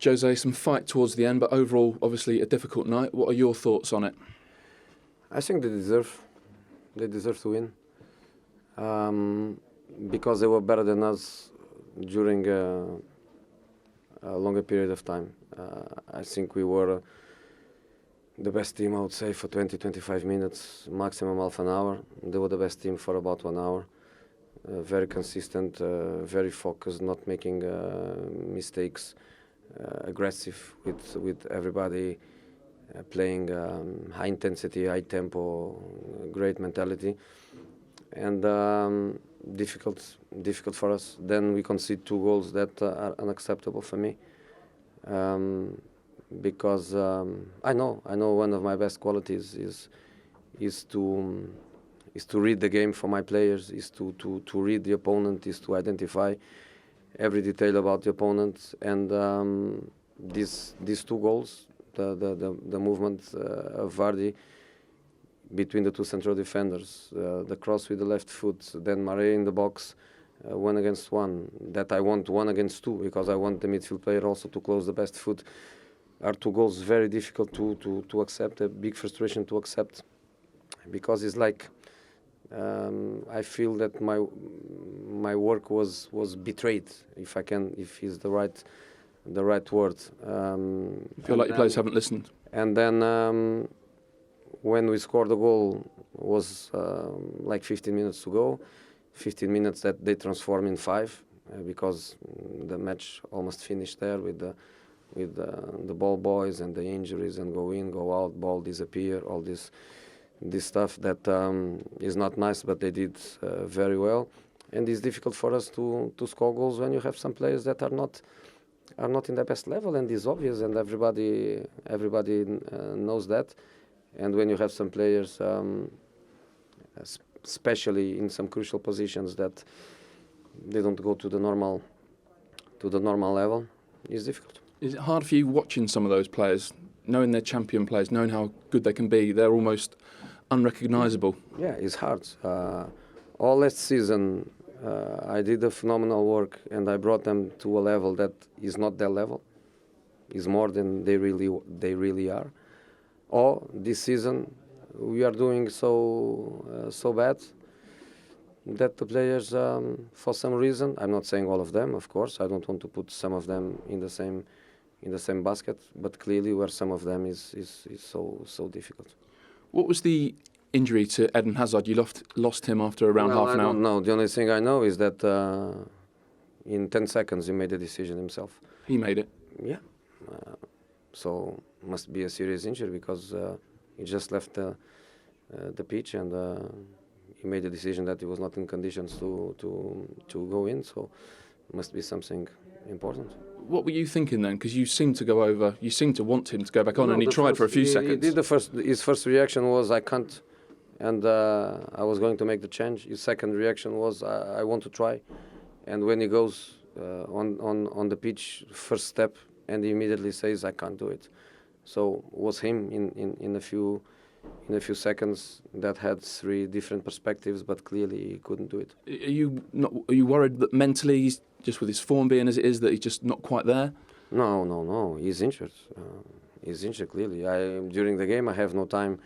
Jose, some fight towards the end, but overall, obviously, a difficult night. What are your thoughts on it? I think they deserve to win because they were better than us during a longer period of time. I think we were the best team, I would say, for 20-25 minutes, maximum half an hour. They were the best team for about 1 hour. Very consistent, very focused, not making mistakes, aggressive with everybody, playing high intensity, high tempo, great mentality, and difficult for us. Then we concede 2 goals that are unacceptable for me. Because I know one of my best qualities is to read the game for my players, is to read the opponent, is to identify every detail about the opponent, and these 2 goals, the movement of Vardy between the 2 central defenders, the cross with the left foot, then Mare in the box, 1 against 1. That I want 1 against 2 because I want the midfield player also to close the best foot. Are 2 goals very difficult to accept, a big frustration to accept, because it's like I feel that my work was betrayed, if is the right word. You feel like your players haven't listened. And then when we scored the goal was like 15 minutes to go, 15 minutes that they transform in 5 because the match almost finished there with the ball boys and the injuries and go in, go out, ball disappear, all this stuff that is not nice, but they did very well. And it's difficult for us to score goals when you have some players that are not in their best level, and it's obvious, and everybody knows that. And when you have some players, especially in some crucial positions, that they don't go to the normal level, it's difficult. Is it hard for you watching some of those players, knowing they're champion players, knowing how good they can be? They're almost unrecognisable. Yeah, it's hard. All last season, I did a phenomenal work, and I brought them to a level that is not their level. Is more than they really are. Or this season, we are doing so bad that the players, for some reason, I'm not saying all of them, of course. I don't want to put some of them in the same basket, but clearly where some of them is so difficult. What was the injury to Eden Hazard? You lost him after around half an hour. I don't know. The only thing I know is that in 10 seconds he made the decision himself. He made it? Yeah. So must be a serious injury because he just left the pitch and he made the decision that he was not in conditions to go in. So must be something important. What were you thinking then? Because you seemed to go over. You seemed to want him to go back on, and he tried for a few seconds. He did his first reaction was I can't, and I was going to make the change. His second reaction was I want to try, and when he goes on the pitch, first step, and he immediately says I can't do it. So it was him in a few seconds that had 3 different perspectives, but clearly he couldn't do it. Are you worried that mentally, he's just with his form being as it is, that he's just not quite there? No. He's injured. He's injured clearly. During the game, I have no time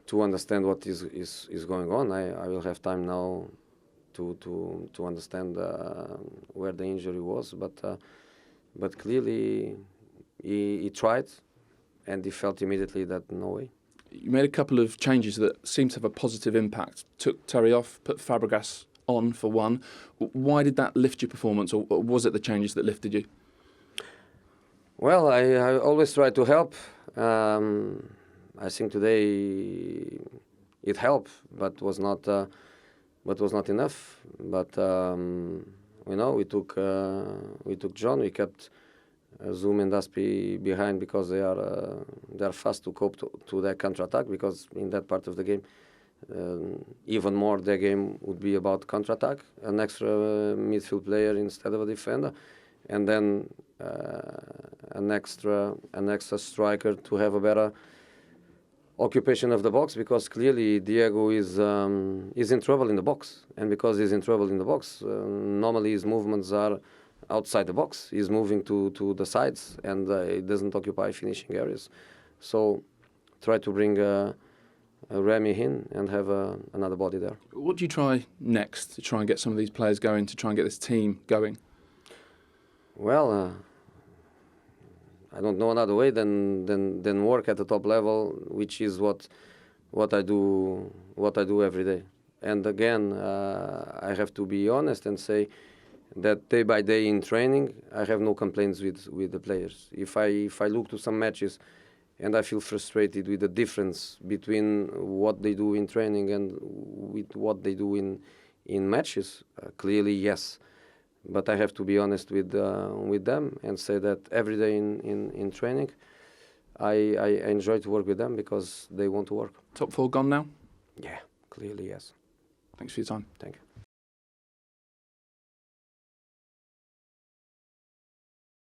to understand what is going on. I will have time now to understand where the injury was, but clearly he tried, and he felt immediately that no way. You made a couple of changes that seemed to have a positive impact. Took Terry off, put Fabregas on for 1. Why did that lift your performance, or was it the changes that lifted you? Well, I always try to help. I think today it helped, but was not enough. But we took John. We kept Zoom and Daspi behind because they are fast to cope to their counter-attack, because in that part of the game, even more their game would be about counter-attack, an extra midfield player instead of a defender, and then an extra striker to have a better occupation of the box, because clearly Diego is in trouble in the box, and because he's in trouble in the box, normally his movements are outside the box. He's moving to the sides, and it doesn't occupy finishing areas. So try to bring a Remy in and have another body there. What do you try next to try and get some of these players going, to try and get this team going? Well, I don't know another way than work at the top level, which is what I do every day. And again, I have to be honest and say that day by day in training, I have no complaints with the players. If I look to some matches and I feel frustrated with the difference between what they do in training and with what they do in matches, clearly yes. But I have to be honest with them and say that every day in training, I enjoy to work with them because they want to work. Top four gone now? Yeah, clearly yes. Thanks for your time. Thank you.